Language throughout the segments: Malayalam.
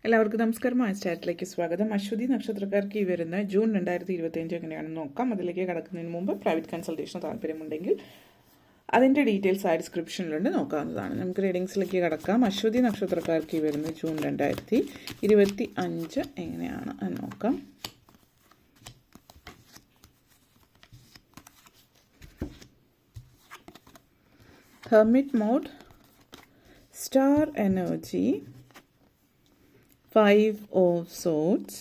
എല്ലാവർക്കും നമസ്കാരം. ആ ചാറ്റിലേക്ക് സ്വാഗതം. അശ്വതി നക്ഷത്രക്കാർക്ക് ഈ വരുന്ന ജൂൺ 2025 എങ്ങനെയാണെന്ന് നോക്കാം. അതിലേക്ക് കടക്കുന്നതിന് മുമ്പ് പ്രൈവറ്റ് കൺസൾട്ടേഷന് താല്പര്യമുണ്ടെങ്കിൽ അതിൻ്റെ ഡീറ്റെയിൽസ് ആ ഡിസ്ക്രിപ്ഷനിലുണ്ട്, നോക്കാവുന്നതാണ്. നമുക്ക് റീഡിങ്സിലേക്ക് കടക്കാം. അശ്വതി നക്ഷത്രക്കാർക്ക് ഈ വരുന്ന ജൂൺ 2025 എങ്ങനെയാണ് എന്ന് നോക്കാം. Hermit mode, Star energy, 5 of Swords,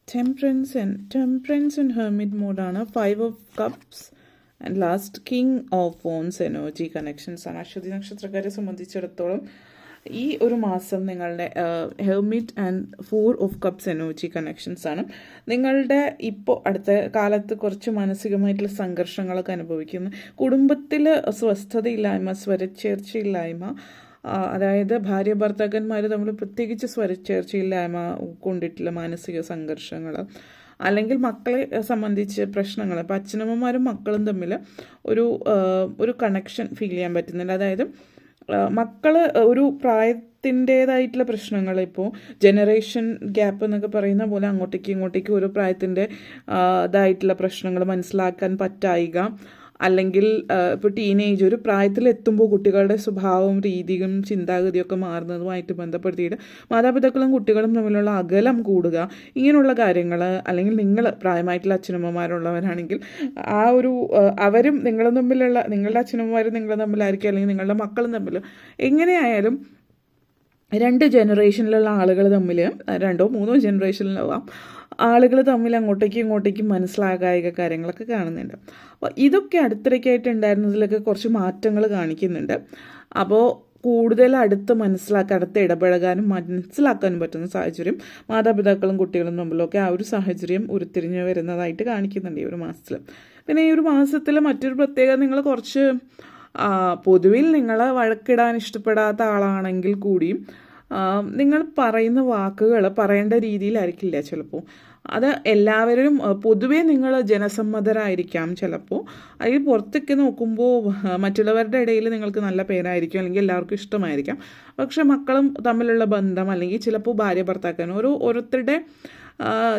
Temperance and Hermit mode ആണ്. 5 of Cups and last King of Wands energy connections ആണ്. അശ്വതി നക്ഷത്രക്കാരെ സംബന്ധിച്ചിടത്തോളം ഈ ഒരു മാസം നിങ്ങളുടെ hermit and 4 of cups energy connections ആണ്. നിങ്ങളുടെ ഇപ്പോൾ അടുത്ത കാലത്ത് കുറച്ച് മാനസികമായിട്ടുള്ള സംഘർഷങ്ങളൊക്കെ അനുഭവിക്കുന്നു. കുടുംബത്തിൽ സ്വസ്ഥതയില്ലായ്മ, സ്വരച്ചേർച്ചയില്ലായ്മ, അതായത് ഭാര്യ ഭർത്താക്കന്മാർ തമ്മിൽ പ്രത്യേകിച്ച് സ്വരച്ചേർച്ചയില്ലായ്മ കൊണ്ടിട്ടുള്ള മാനസിക സംഘർഷങ്ങൾ, അല്ലെങ്കിൽ മക്കളെ സംബന്ധിച്ച് പ്രശ്നങ്ങൾ. ഇപ്പോൾ അച്ഛനമ്മമാരും മക്കളും തമ്മിൽ ഒരു കണക്ഷൻ ഫീൽ ചെയ്യാൻ പറ്റുന്നുണ്ട്. അതായത് മക്കൾ ഒരു പ്രായത്തിൻ്റേതായിട്ടുള്ള പ്രശ്നങ്ങൾ, ഇപ്പോൾ ജനറേഷൻ ഗ്യാപ്പ് എന്നൊക്കെ പറയുന്ന പോലെ അങ്ങോട്ടേക്കും ഒരു പ്രായത്തിൻ്റെ ഇതായിട്ടുള്ള പ്രശ്നങ്ങൾ മനസ്സിലാക്കാൻ പറ്റായിക, അല്ലെങ്കിൽ ഇപ്പോൾ ടീനേജ് ഒരു പ്രായത്തിലെത്തുമ്പോൾ കുട്ടികളുടെ സ്വഭാവവും രീതിയും ചിന്താഗതിയൊക്കെ മാറുന്നതുമായിട്ട് ബന്ധപ്പെടുത്തിയിട്ട് മാതാപിതാക്കളും കുട്ടികളും തമ്മിലുള്ള അകലം കൂടുക, ഇങ്ങനെയുള്ള കാര്യങ്ങൾ. അല്ലെങ്കിൽ നിങ്ങൾ പ്രായമായിട്ടുള്ള അച്ഛനമ്മമാരുള്ളവരാണെങ്കിൽ അവരും നിങ്ങളും തമ്മിലുള്ള, നിങ്ങളുടെ അച്ഛനമ്മമാരും നിങ്ങളും തമ്മിലായിരിക്കും, അല്ലെങ്കിൽ നിങ്ങളുടെ മക്കളും തമ്മിൽ, എങ്ങനെയായാലും 2 ജനറേഷനിലുള്ള ആളുകൾ തമ്മിൽ, 2 3 ജനറേഷനിലാവാം, ആളുകൾ തമ്മിൽ അങ്ങോട്ടേക്കും മനസ്സിലാകായിക കാര്യങ്ങളൊക്കെ കാണുന്നുണ്ട്. അപ്പോൾ ഇതൊക്കെ അടുത്തിടയ്ക്കായിട്ട് ഉണ്ടായിരുന്നതിലൊക്കെ കുറച്ച് മാറ്റങ്ങൾ കാണിക്കുന്നുണ്ട്. അപ്പോൾ കൂടുതൽ അടുത്ത് ഇടപഴകാനും മനസ്സിലാക്കാനും പറ്റുന്ന സാഹചര്യം മാതാപിതാക്കളും കുട്ടികളും തമ്മിലൊക്കെ ആ ഒരു സാഹചര്യം ഉരുത്തിരിഞ്ഞ് വരുന്നതായിട്ട് കാണിക്കുന്നുണ്ട് ഈ ഒരു മാസത്തിൽ. പിന്നെ ഈ ഒരു മാസത്തിൽ മറ്റൊരു പ്രത്യേകത, നിങ്ങൾ കുറച്ച് പൊതുവിൽ നിങ്ങൾ വഴക്കിടാൻ ഇഷ്ടപ്പെടാത്ത ആളാണെങ്കിൽ കൂടിയും നിങ്ങൾ പറയുന്ന വാക്കുകൾ പറയേണ്ട രീതിയിലായിരിക്കില്ല ചിലപ്പോൾ. അത് എല്ലാവരും പൊതുവേ നിങ്ങൾ ജനസമ്മതരായിരിക്കാം ചിലപ്പോൾ. അതിൽ പുറത്തൊക്കെ നോക്കുമ്പോൾ മറ്റുള്ളവരുടെ ഇടയിൽ നിങ്ങൾക്ക് നല്ല പേരായിരിക്കും, അല്ലെങ്കിൽ എല്ലാവർക്കും ഇഷ്ടമായിരിക്കാം. പക്ഷെ മക്കളും തമ്മിലുള്ള ബന്ധം, അല്ലെങ്കിൽ ചിലപ്പോൾ ഭാര്യ ഭർത്താക്കനും ഓരോരുത്തരുടെ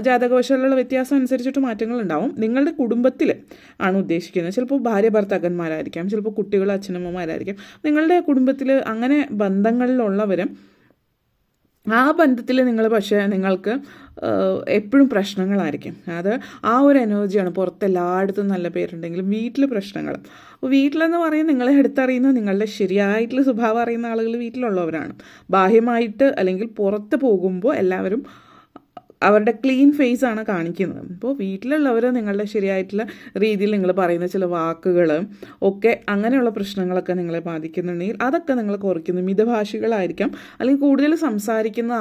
ജാതകവശാലുള്ള വ്യത്യാസം അനുസരിച്ചിട്ട് മാറ്റങ്ങൾ ഉണ്ടാവും. നിങ്ങളുടെ കുടുംബത്തിൽ ആണ് ഉദ്ദേശിക്കുന്നത്. ചിലപ്പോൾ ഭാര്യ ഭർത്താക്കന്മാരായിരിക്കാം, ചിലപ്പോൾ കുട്ടികൾ അച്ഛനമ്മമാരായിരിക്കാം. നിങ്ങളുടെ കുടുംബത്തിൽ അങ്ങനെ ബന്ധങ്ങളിലുള്ളവരും ആ ബന്ധത്തിൽ നിങ്ങൾക്ക് എപ്പോഴും പ്രശ്നങ്ങളായിരിക്കും. അത് ആ ഒരു എനർജിയാണ്. പുറത്ത് എല്ലായിടത്തും നല്ല പേരുണ്ടെങ്കിലും വീട്ടിൽ പ്രശ്നങ്ങൾ. അപ്പോൾ വീട്ടിലെന്ന് പറയുന്നത് നിങ്ങളെ അടുത്തറിയുന്ന, നിങ്ങളുടെ ശരിയായിട്ടുള്ള സ്വഭാവം അറിയുന്ന ആളുകൾ വീട്ടിലുള്ളവരാണ്. ബാഹ്യമായിട്ട് അല്ലെങ്കിൽ പുറത്ത് പോകുമ്പോൾ എല്ലാവരും അവരുടെ ക്ലീൻ ഫേസ് ആണ് കാണിക്കുന്നത്. അപ്പോൾ വീട്ടിലുള്ളവർ നിങ്ങളുടെ ശരിയായിട്ടുള്ള രീതിയിൽ നിങ്ങൾ പറയുന്ന ചില വാക്കുകൾ ഒക്കെ, അങ്ങനെയുള്ള പ്രശ്നങ്ങളൊക്കെ നിങ്ങളെ ബാധിക്കുന്നുണ്ടെങ്കിൽ അതൊക്കെ നിങ്ങൾ കുറയ്ക്കുന്നു. മിതഭാഷികളായിരിക്കാം, അല്ലെങ്കിൽ കൂടുതൽ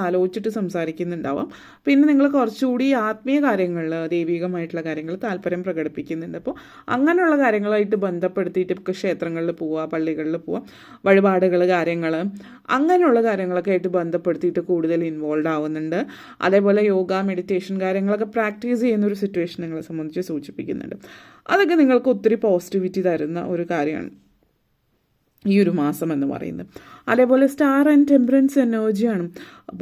ആലോചിച്ചിട്ട് സംസാരിക്കുന്നുണ്ടാവാം. പിന്നെ നിങ്ങൾ കുറച്ചുകൂടി ആത്മീയ കാര്യങ്ങൾ, ദൈവികമായിട്ടുള്ള കാര്യങ്ങൾ താല്പര്യം പ്രകടിപ്പിക്കുന്നുണ്ട്. അപ്പോൾ അങ്ങനെയുള്ള കാര്യങ്ങളായിട്ട് ബന്ധപ്പെടുത്തിയിട്ട് ഇപ്പോൾ ക്ഷേത്രങ്ങളിൽ പോവുക, പള്ളികളിൽ പോവുക, വഴിപാടുകൾ, കാര്യങ്ങൾ, അങ്ങനെയുള്ള കാര്യങ്ങളൊക്കെ ആയിട്ട് ബന്ധപ്പെടുത്തിയിട്ട് കൂടുതൽ ഇൻവോൾവ് ആവുന്നുണ്ട്. അതേപോലെ യോഗ, മെഡിറ്റേഷൻ കാര്യങ്ങളൊക്കെ പ്രാക്ടീസ് ചെയ്യുന്ന ഒരു സിറ്റുവേഷൻ നിങ്ങളെ സംബന്ധിച്ച് സൂചിപ്പിക്കുന്നുണ്ട്. അതൊക്കെ നിങ്ങൾക്ക് ഒത്തിരി പോസിറ്റിവിറ്റി തരുന്ന ഒരു കാര്യമാണ് ഈ ഒരു മാസം എന്ന് പറയുന്നത്. അതേപോലെ സ്റ്റാർ ആൻഡ് ടെമ്പറൻസ് എനർജിയാണ്.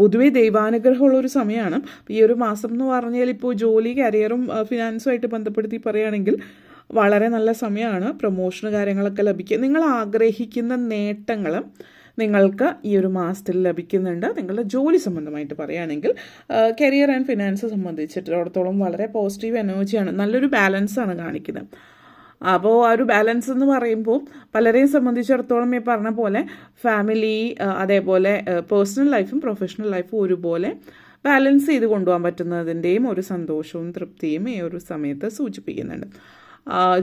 പൊതുവേ ദൈവാനുഗ്രഹമുള്ള ഒരു സമയമാണ് ഈ ഒരു മാസം എന്ന് പറഞ്ഞാൽ. ഇപ്പോൾ ജോലി, കരിയറും ഫിനാൻസുമായിട്ട് ബന്ധപ്പെടുത്തി പറയുകയാണെങ്കിൽ വളരെ നല്ല സമയമാണ്. പ്രൊമോഷൻ കാര്യങ്ങളൊക്കെ ലഭിക്കുക, നിങ്ങൾ ആഗ്രഹിക്കുന്ന നേട്ടങ്ങൾ നിങ്ങൾക്ക് ഈ ഒരു മാസത്തിൽ ലഭിക്കുന്നുണ്ട്. നിങ്ങളുടെ ജോലി സംബന്ധമായിട്ട് പറയുകയാണെങ്കിൽ കരിയർ ആൻഡ് ഫിനാൻസ് സംബന്ധിച്ചിടത്തോളം വളരെ പോസിറ്റീവ് എനർജിയാണ്. നല്ലൊരു ബാലൻസാണ് കാണിക്കുന്നത്. അപ്പോൾ ആ ഒരു ബാലൻസ് എന്ന് പറയുമ്പോൾ പലരെയും സംബന്ധിച്ചിടത്തോളം ഈ പറഞ്ഞ പോലെ ഫാമിലി, അതേപോലെ പേഴ്സണൽ ലൈഫും പ്രൊഫഷണൽ ലൈഫും ഒരുപോലെ ബാലൻസ് ചെയ്ത് കൊണ്ടുപോകാൻ പറ്റുന്നതിൻ്റെയും ഒരു സന്തോഷവും തൃപ്തിയും ഈ ഒരു സമയത്ത് സൂചിപ്പിക്കുന്നുണ്ട്.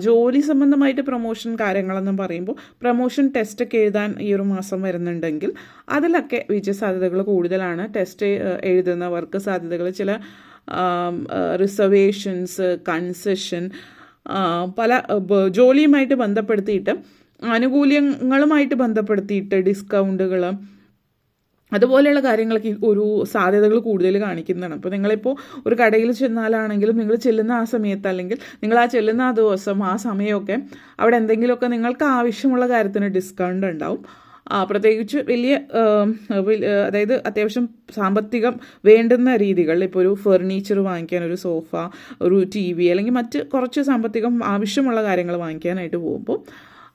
ജോലി സംബന്ധമായിട്ട് പ്രൊമോഷൻ കാര്യങ്ങളെന്ന് പറയുമ്പോൾ പ്രൊമോഷൻ ടെസ്റ്റൊക്കെ എഴുതാൻ ഈ ഒരു മാസം വരുന്നുണ്ടെങ്കിൽ അതിലൊക്കെ വിജയസാധ്യതകൾ കൂടുതലാണ്. ടെസ്റ്റ് എഴുതുന്നവർക്ക് സാധ്യതകൾ, ചില റിസർവേഷൻസ്, കൺസെഷൻ, പല ജോലിയുമായിട്ട് ബന്ധപ്പെടുത്തിയിട്ട്, ആനുകൂല്യങ്ങളുമായിട്ട് ബന്ധപ്പെടുത്തിയിട്ട് ഡിസ്കൗണ്ടുകൾ, അതുപോലെയുള്ള കാര്യങ്ങളൊക്കെ ഒരു സാധ്യതകൾ കൂടുതൽ കാണിക്കുന്നതാണ്. അപ്പോൾ നിങ്ങളിപ്പോൾ ഒരു കടയിൽ ചെന്നാലാണെങ്കിലും നിങ്ങൾ ചെല്ലുന്ന ആ സമയത്ത്, അല്ലെങ്കിൽ നിങ്ങൾ ആ ചെല്ലുന്ന ആ ദിവസം, ആ സമയമൊക്കെ അവിടെ എന്തെങ്കിലുമൊക്കെ നിങ്ങൾക്ക് ആവശ്യമുള്ള കാര്യത്തിന് ഡിസ്കൗണ്ട് ഉണ്ടാവും. പ്രത്യേകിച്ച് അതായത് അത്യാവശ്യം സാമ്പത്തികം വേണ്ടുന്ന രീതികളിൽ ഇപ്പോൾ ഒരു ഫർണിച്ചർ വാങ്ങിക്കാൻ, ഒരു സോഫ, ഒരു TV അല്ലെങ്കിൽ മറ്റ് കുറച്ച് സാമ്പത്തികം ആവശ്യമുള്ള കാര്യങ്ങൾ വാങ്ങിക്കാനായിട്ട് പോകുമ്പോൾ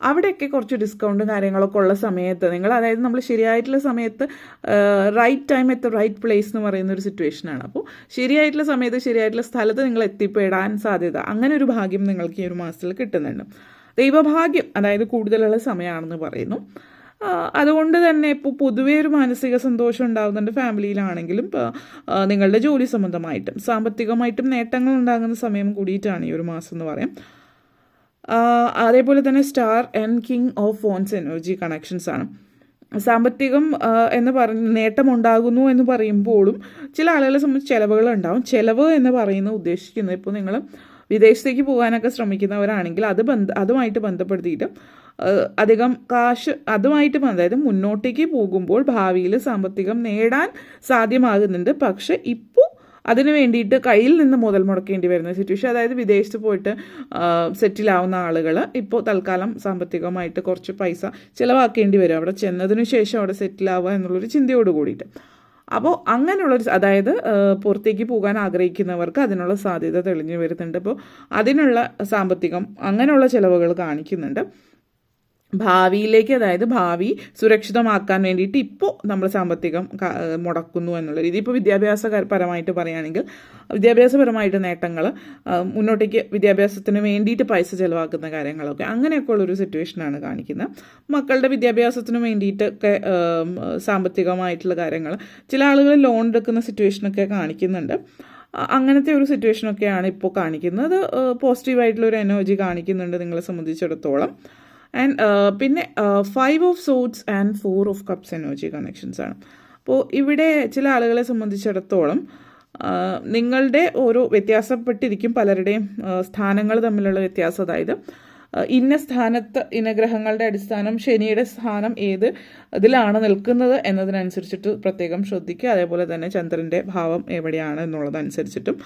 അവിടെയൊക്കെ കുറച്ച് ഡിസ്കൗണ്ടും കാര്യങ്ങളൊക്കെ ഉള്ള സമയത്ത് അതായത് നമ്മൾ ശരിയായിട്ടുള്ള സമയത്ത് right time at the right place എന്ന് പറയുന്ന ഒരു സിറ്റുവേഷനാണ്. അപ്പോൾ ശരിയായിട്ടുള്ള സമയത്ത് ശരിയായിട്ടുള്ള സ്ഥലത്ത് നിങ്ങൾ എത്തിപ്പെടാൻ സാധ്യത, അങ്ങനെ ഒരു ഭാഗ്യം നിങ്ങൾക്ക് ഈ ഒരു മാസത്തിൽ കിട്ടുന്നുണ്ട്. ദൈവഭാഗ്യം അതായത് കൂടുതലുള്ള സമയമാണെന്ന് പറയുന്നു. അതുകൊണ്ട് തന്നെ ഇപ്പോൾ പൊതുവേ ഒരു മാനസിക സന്തോഷം ഉണ്ടാകുന്നുണ്ട് ഫാമിലിയിലാണെങ്കിലും. നിങ്ങളുടെ ജോലി സംബന്ധമായിട്ടും സാമ്പത്തികമായിട്ടും നേട്ടങ്ങൾ ഉണ്ടാകുന്ന സമയം കൂടിയിട്ടാണ് ഈ ഒരു മാസം എന്ന് പറയാം. അതേപോലെ തന്നെ star and king of phones energy connections ആണ്. സാമ്പത്തികം എന്ന് നേട്ടമുണ്ടാകുന്നു എന്ന് പറയുമ്പോഴും ചില ആളുകളെ സംബന്ധിച്ച് ചിലവുകൾ ഉണ്ടാവും. ചിലവ് എന്ന് പറയുന്നത് ഉദ്ദേശിക്കുന്നത് ഇപ്പോൾ നിങ്ങൾ വിദേശത്തേക്ക് പോകാനൊക്കെ ശ്രമിക്കുന്നവരാണെങ്കിൽ അതുമായിട്ട് ബന്ധപ്പെടുത്തിയിട്ട് അധികം കാശ് അതായത് മുന്നോട്ടേക്ക് പോകുമ്പോൾ ഭാവിയിൽ സാമ്പത്തികം നേടാൻ സാധ്യമാകുന്നുണ്ട്. പക്ഷെ ഇപ്പോൾ അതിന് വേണ്ടിയിട്ട് കയ്യിൽ നിന്ന് മുതൽ മുടക്കേണ്ടി വരുന്ന സിറ്റുവേഷൻ, അതായത് വിദേശത്ത് പോയിട്ട് സെറ്റിലാവുന്ന ആളുകൾ ഇപ്പോൾ തൽക്കാലം സാമ്പത്തികമായിട്ട് കുറച്ച് പൈസ ചിലവാക്കേണ്ടി വരും അവിടെ ചെന്നതിന് ശേഷം അവിടെ സെറ്റിലാവുക എന്നുള്ളൊരു ചിന്തയോട് കൂടിയിട്ട്. അപ്പോൾ അങ്ങനെയുള്ളൊരു, അതായത് പുറത്തേക്ക് പോകാൻ ആഗ്രഹിക്കുന്നവർക്ക് അതിനുള്ള സാധ്യത തെളിഞ്ഞു വരുന്നുണ്ട്. അപ്പോൾ അതിനുള്ള സാമ്പത്തികം അങ്ങനെയുള്ള ചിലവുകൾ കാണിക്കുന്നുണ്ട്. ഭാവിയിലേക്ക്, അതായത് ഭാവി സുരക്ഷിതമാക്കാൻ വേണ്ടിയിട്ട് ഇപ്പോൾ നമ്മൾ സാമ്പത്തികം മുടക്കുന്നു എന്നുള്ള രീതി. ഇപ്പോൾ വിദ്യാഭ്യാസപരമായിട്ട് പറയുകയാണെങ്കിൽ വിദ്യാഭ്യാസപരമായിട്ട് നേട്ടങ്ങൾ, മുന്നോട്ടേക്ക് വിദ്യാഭ്യാസത്തിന് വേണ്ടിയിട്ട് പൈസ ചിലവാക്കുന്ന കാര്യങ്ങളൊക്കെ, അങ്ങനെയൊക്കെ ഉള്ളൊരു സിറ്റുവേഷനാണ് കാണിക്കുന്നത്. മക്കളുടെ വിദ്യാഭ്യാസത്തിന് വേണ്ടിയിട്ടൊക്കെ സാമ്പത്തികമായിട്ടുള്ള കാര്യങ്ങൾ, ചില ആളുകൾ ലോൺ എടുക്കുന്ന സിറ്റുവേഷനൊക്കെ കാണിക്കുന്നുണ്ട്. അങ്ങനത്തെ ഒരു സിറ്റുവേഷനൊക്കെയാണ് ഇപ്പോൾ കാണിക്കുന്നത്. പോസിറ്റീവായിട്ടുള്ളൊരു എനർജി കാണിക്കുന്നുണ്ട് നിങ്ങളെ സംബന്ധിച്ചിടത്തോളം. ആൻഡ് പിന്നെ 5 of swords and 4 of cups energy connections ആണ്. അപ്പോൾ ഇവിടെ ചില ആളുകളെ സംബന്ധിച്ചിടത്തോളം നിങ്ങളുടെ ഓരോ വ്യത്യാസപ്പെട്ടിരിക്കും പലരുടെയും സ്ഥാനങ്ങൾ തമ്മിലുള്ള വ്യത്യാസം. അതായത് ഇന്ന സ്ഥാനത്ത് ഗ്രഹങ്ങളുടെ അടിസ്ഥാനം, ശനിയുടെ സ്ഥാനം ഏത് ഇതിലാണ് നിൽക്കുന്നത് എന്നതിനനുസരിച്ചിട്ട് പ്രത്യേകം ശ്രദ്ധിക്കുക. അതേപോലെ തന്നെ ചന്ദ്രൻ്റെ ഭാവം എവിടെയാണ് എന്നുള്ളതനുസരിച്ചിട്ടും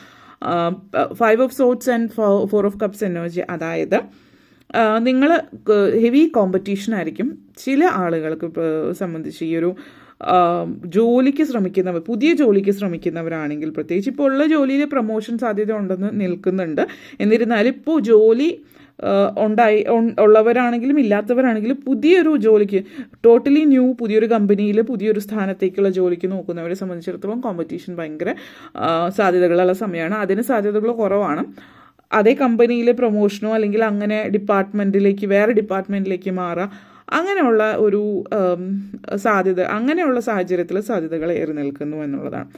5 of swords and 4 of cups energy, അതായത് നിങ്ങൾ ഹെവി കോമ്പറ്റീഷൻ ആയിരിക്കും ചില ആളുകൾക്ക് സംബന്ധിച്ച്. ഈ ഒരു ജോലിക്ക് ശ്രമിക്കുന്നവർ, പുതിയ ജോലിക്ക് ശ്രമിക്കുന്നവരാണെങ്കിൽ പ്രത്യേകിച്ച് ഇപ്പോൾ ഉള്ള ജോലിയിൽ പ്രൊമോഷൻ സാധ്യത ഉണ്ടെന്ന് നിൽക്കുന്നുണ്ട്. എന്നിരുന്നാലും ഇപ്പോൾ ജോലി ഉള്ളവരാണെങ്കിലും ഇല്ലാത്തവരാണെങ്കിലും പുതിയൊരു ജോലിക്ക്, ടോട്ടലി പുതിയൊരു കമ്പനിയിൽ പുതിയൊരു സ്ഥാനത്തേക്കുള്ള ജോലിക്ക് നോക്കുന്നവരെ സംബന്ധിച്ചിടത്തോളം കോമ്പറ്റീഷൻ ഭയങ്കര സാധ്യതകളുള്ള സമയമാണ്. അതിന് സാധ്യതകൾ കുറവാണ്. അതേ കമ്പനിയിലെ പ്രൊമോഷനോ അല്ലെങ്കിൽ അങ്ങനെ വേറെ ഡിപ്പാർട്ട്മെൻറ്റിലേക്ക് മാറുക, അങ്ങനെയുള്ള ഒരു സാധ്യത, അങ്ങനെയുള്ള സാഹചര്യത്തിൽ സാധ്യതകൾ ഏറി നിൽക്കുന്നു എന്നുള്ളതാണ്.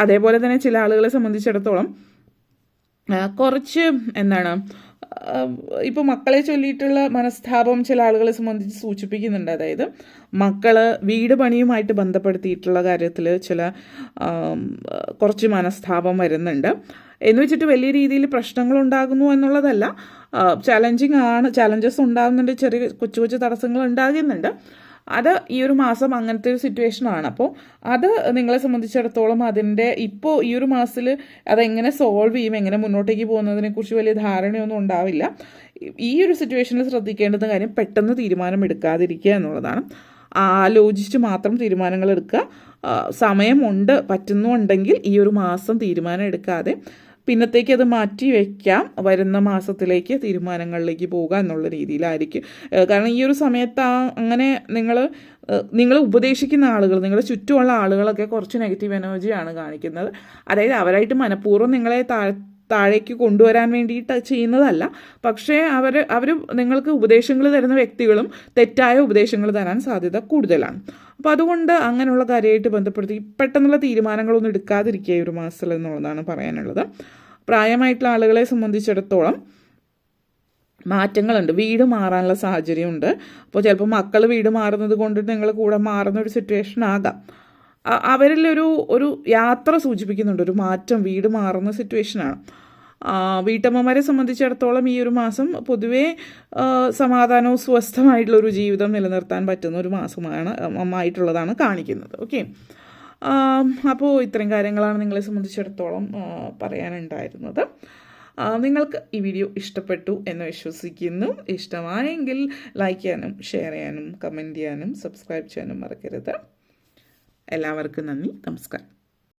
അതേപോലെ തന്നെ ചില ആളുകളെ സംബന്ധിച്ചിടത്തോളം കുറച്ച് ഇപ്പോൾ മക്കളെ ചൊല്ലിയിട്ടുള്ള മനസ്താപം ചില ആളുകളെ സംബന്ധിച്ച് സൂചിപ്പിക്കുന്നുണ്ട്. അതായത് വീട് പണിയുമായിട്ട് ബന്ധപ്പെടുത്തിയിട്ടുള്ള കാര്യത്തിൽ കുറച്ച് മനസ്താപം വരുന്നുണ്ട്. എന്ന് വെച്ചിട്ട് വലിയ രീതിയിൽ പ്രശ്നങ്ങൾ ഉണ്ടാകുന്നു എന്നുള്ളതല്ല. ചലഞ്ചസ് ഉണ്ടാകുന്നുണ്ട്, ചെറിയ കൊച്ചു കൊച്ചു തടസ്സങ്ങൾ ഉണ്ടാകുന്നുണ്ട്. അത് ഈ ഒരു മാസം അങ്ങനത്തെ ഒരു സിറ്റുവേഷനാണ്. അപ്പോൾ അത് നിങ്ങളെ സംബന്ധിച്ചിടത്തോളം ഇപ്പോൾ ഈ ഒരു മാസത്തിൽ അതെങ്ങനെ സോൾവ് ചെയ്യും, എങ്ങനെ മുന്നോട്ടേക്ക് പോകുന്നതിനെക്കുറിച്ച് വലിയ ധാരണയൊന്നും ഉണ്ടാവില്ല. ഈ ഒരു സിറ്റുവേഷനിൽ ശ്രദ്ധിക്കേണ്ടുന്ന കാര്യം പെട്ടെന്ന് തീരുമാനം എടുക്കാതിരിക്കുക എന്നുള്ളതാണ്. ആലോചിച്ച് മാത്രം തീരുമാനങ്ങൾ എടുക്കുക. സമയമുണ്ട്, പറ്റുന്നുണ്ടെങ്കിൽ ഈ ഒരു മാസം തീരുമാനം എടുക്കാതെ പിന്നത്തേക്ക് അത് മാറ്റി വയ്ക്കാം, വരുന്ന മാസത്തിലേക്ക് തീരുമാനങ്ങളിലേക്ക് പോകുക എന്നുള്ള രീതിയിലായിരിക്കും. കാരണം ഈ ഒരു സമയത്ത് അങ്ങനെ നിങ്ങൾ ഉപദേശിക്കുന്ന ആളുകൾ, നിങ്ങളുടെ ചുറ്റുമുള്ള ആളുകളൊക്കെ കുറച്ച് നെഗറ്റീവ് എനർജിയാണ് കാണിക്കുന്നത്. അതായത് അവരായിട്ട് മനഃപൂർവ്വം നിങ്ങളെ താഴേക്ക് കൊണ്ടുവരാൻ വേണ്ടിയിട്ട് ചെയ്യുന്നതല്ല. പക്ഷേ അവർ നിങ്ങൾക്ക് ഉപദേശങ്ങൾ തരുന്ന വ്യക്തികളും തെറ്റായ ഉപദേശങ്ങൾ തരാൻ സാധ്യത കൂടുതലാണ്. അപ്പോൾ അതുകൊണ്ട് അങ്ങനെയുള്ള കാര്യമായിട്ട് ബന്ധപ്പെടുത്തി പെട്ടെന്നുള്ള തീരുമാനങ്ങളൊന്നും എടുക്കാതിരിക്കുക ഈ ഒരു മാസത്തിൽ എന്നുള്ളതാണ് പറയാനുള്ളത്. പ്രായമായിട്ടുള്ള ആളുകളെ സംബന്ധിച്ചിടത്തോളം മാറ്റങ്ങളുണ്ട്, വീട് മാറാനുള്ള സാഹചര്യമുണ്ട്. അപ്പോൾ ചിലപ്പോൾ മക്കൾ വീട് മാറുന്നത് കൊണ്ട് നിങ്ങൾ കൂടെ മാറുന്ന ഒരു സിറ്റുവേഷൻ ആകാം. അവരിലൊരു യാത്ര സൂചിപ്പിക്കുന്നുണ്ട്, ഒരു മാറ്റം, വീട് മാറുന്ന സിറ്റുവേഷനാണ്. വീട്ടമ്മമാരെ സംബന്ധിച്ചിടത്തോളം ഈ ഒരു മാസം പൊതുവേ സമാധാനവും സ്വസ്ഥമായിട്ടുള്ളൊരു ജീവിതം നിലനിർത്താൻ പറ്റുന്ന ഒരു മാസമായിട്ടുള്ളതാണ് കാണിക്കുന്നത്. ഓക്കെ, അപ്പോൾ ഇത്രയും കാര്യങ്ങളാണ് നിങ്ങളെ സംബന്ധിച്ചിടത്തോളം പറയാനുണ്ടായിരുന്നത്. നിങ്ങൾക്ക് ഈ വീഡിയോ ഇഷ്ടപ്പെട്ടു എന്ന് വിശ്വസിക്കുന്നു. ഇഷ്ടമായെങ്കിൽ ലൈക്ക് ചെയ്യാനും ഷെയർ ചെയ്യാനും കമൻറ്റ് ചെയ്യാനും സബ്സ്ക്രൈബ് ചെയ്യാനും മറക്കരുത്. എല്ലാവർക്കും നന്ദി, നമസ്കാരം.